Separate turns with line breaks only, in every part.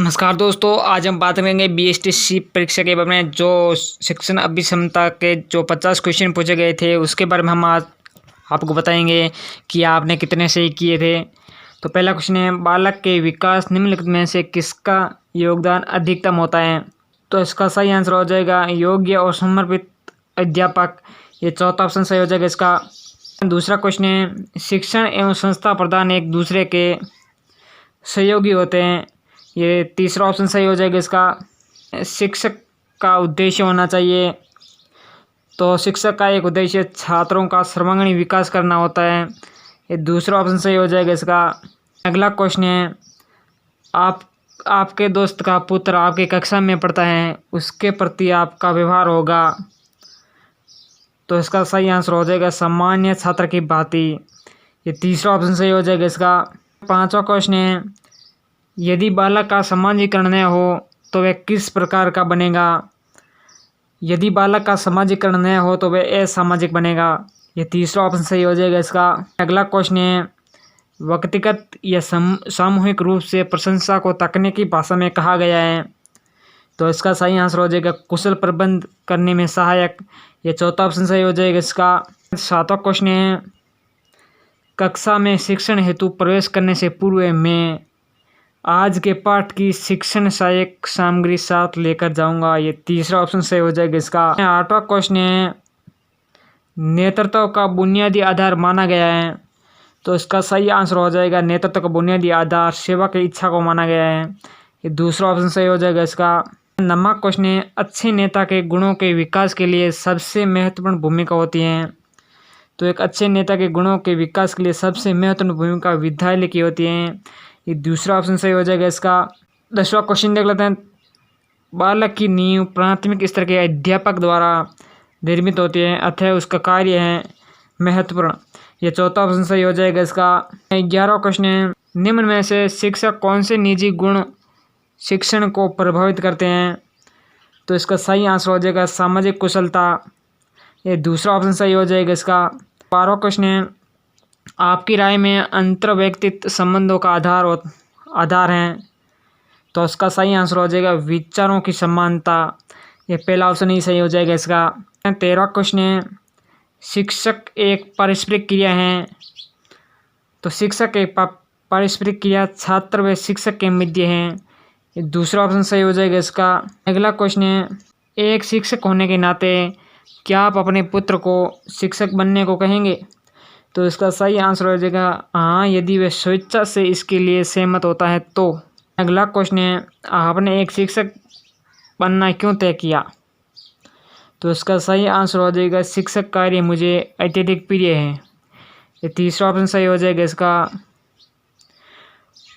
नमस्कार दोस्तों, आज हम बात करेंगे बीएसटीसी परीक्षा के बारे में। जो शिक्षण अभिक्षमता के जो 50 क्वेश्चन पूछे गए थे उसके बारे में हम आज आपको बताएंगे कि आपने कितने सही किए थे। तो पहला क्वेश्चन है, बालक के विकास निम्नलिखित में से किसका योगदान अधिकतम होता है? तो इसका सही आंसर हो जाएगा योग्य और समर्पित अध्यापक। ये चौथा ऑप्शन सही हो जाएगा इसका। दूसरा क्वेश्चन है, शिक्षण एवं संस्था प्रदान एक दूसरे के सहयोगी होते हैं। ये तीसरा ऑप्शन सही हो जाएगा इसका। शिक्षक का उद्देश्य होना चाहिए, तो शिक्षक का एक उद्देश्य छात्रों का सर्वांगीण विकास करना होता है। ये दूसरा ऑप्शन सही हो जाएगा इसका। अगला क्वेश्चन है, आपके दोस्त का पुत्र आपकी कक्षा में पढ़ता है, उसके प्रति आपका व्यवहार होगा। तो इसका सही आंसर हो जाएगा सामान्य छात्र की भांति। ये तीसरा ऑप्शन सही हो जाएगा इसका। पांचवा क्वेश्चन है, यदि बालक का समाजीकरण न हो तो वह किस प्रकार का बनेगा? यदि बालक का समाजीकरण न हो तो वह असामाजिक बनेगा। ये तीसरा ऑप्शन सही हो जाएगा इसका। अगला क्वेश्चन है, व्यक्तिगत या सामूहिक रूप से प्रशंसा को तकनीकी भाषा में कहा गया है। तो इसका सही आंसर हो जाएगा कुशल प्रबंध करने में सहायक। ये चौथा ऑप्शन सही हो जाएगा इसका। सातवां क्वेश्चन है, कक्षा में शिक्षण हेतु प्रवेश करने से पूर्व मैं आज के पाठ की शिक्षण सहायक सामग्री साथ लेकर जाऊंगा। ये तीसरा ऑप्शन सही हो जाएगा इसका। आठवां क्वेश्चन है, नेतृत्व का बुनियादी आधार माना गया है। तो इसका सही आंसर हो जाएगा नेतृत्व का बुनियादी आधार सेवा की इच्छा को माना गया है। ये दूसरा ऑप्शन सही हो जाएगा इसका। नौवां क्वेश्चन है, अच्छे नेता के गुणों के विकास के लिए सबसे महत्वपूर्ण भूमिका होती है। तो एक अच्छे नेता के गुणों के विकास के लिए सबसे महत्वपूर्ण भूमिका विद्यालय की होती है। ये दूसरा ऑप्शन सही हो जाएगा इसका। 10वां क्वेश्चन देख लेते हैं, बालक की नींव प्राथमिक स्तर के अध्यापक द्वारा निर्मित होती है, अतः उसका कार्य है महत्वपूर्ण। ये चौथा ऑप्शन सही हो जाएगा इसका। 11वां क्वेश्चन है, निम्न में से शिक्षक कौन से निजी गुण शिक्षण को प्रभावित करते हैं? तो इसका सही आंसर हो जाएगा सामाजिक कुशलता। ये दूसरा ऑप्शन सही हो जाएगा इसका। 12वां क्वेश्चन है, आपकी राय में अंतर्वैयक्तिक संबंधों का आधार हैं। तो इसका सही आंसर हो जाएगा विचारों की समानता। ये पहला ऑप्शन ही सही हो जाएगा इसका। 13वां क्वेश्चन है, शिक्षक एक पारस्परिक क्रिया है। तो शिक्षक एक पारस्परिक क्रिया छात्र व शिक्षक के मध्य है। ये दूसरा ऑप्शन सही हो जाएगा इसका। अगला क्वेश्चन है, एक शिक्षक होने के नाते क्या आप अपने पुत्र को शिक्षक बनने को कहेंगे? तो इसका सही आंसर हो जाएगा हाँ, यदि वह स्वेच्छा से इसके लिए सहमत होता है तो। अगला क्वेश्चन है, आपने एक शिक्षक बनना क्यों तय किया? तो इसका सही आंसर हो जाएगा शिक्षक कार्य मुझे अत्यधिक प्रिय है। ये तीसरा ऑप्शन सही हो जाएगा इसका।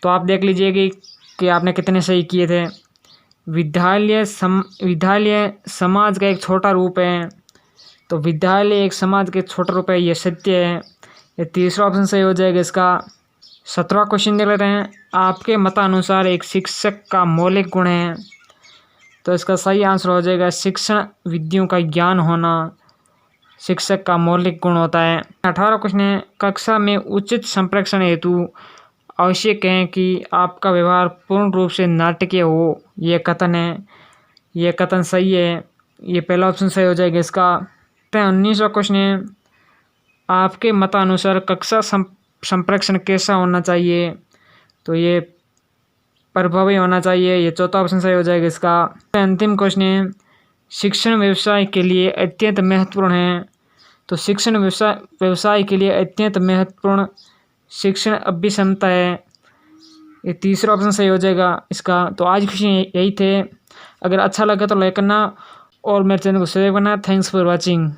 तो आप देख लीजिए कि आपने कितने सही किए थे। विद्यालय समाज का एक छोटा रूप है। तो विद्यालय एक समाज के छोटा रूप है, ये सत्य है। ये तीसरा ऑप्शन सही हो जाएगा इसका। 17वां क्वेश्चन देख लेते हैं, आपके मतानुसार एक शिक्षक का मौलिक गुण है। तो इसका सही आंसर हो जाएगा शिक्षण विधियों का ज्ञान होना शिक्षक का मौलिक गुण होता है। 18वां क्वेश्चन है, कक्षा में उचित संप्रेषण हेतु आवश्यक है कि आपका व्यवहार पूर्ण रूप से नाटकीय हो। ये कथन है, ये कथन सही है। ये पहला ऑप्शन सही हो जाएगा इसका। 19वां क्वेश्चन है, आपके मतानुसार कक्षा संप्रेषण कैसा होना चाहिए? तो ये प्रभावी होना चाहिए। ये चौथा ऑप्शन सही हो जाएगा इसका। अंतिम क्वेश्चन है, शिक्षण व्यवसाय के लिए अत्यंत महत्वपूर्ण है। तो शिक्षण व्यवसाय के लिए अत्यंत महत्वपूर्ण शिक्षण अभिक्षमता है। ये तीसरा ऑप्शन सही हो जाएगा इसका। तो आज क्वेश्चन यही थे। अगर अच्छा लगा तो लाइक करना और मेरे चैनल को सब्सक्राइब करना। Thanks for watching.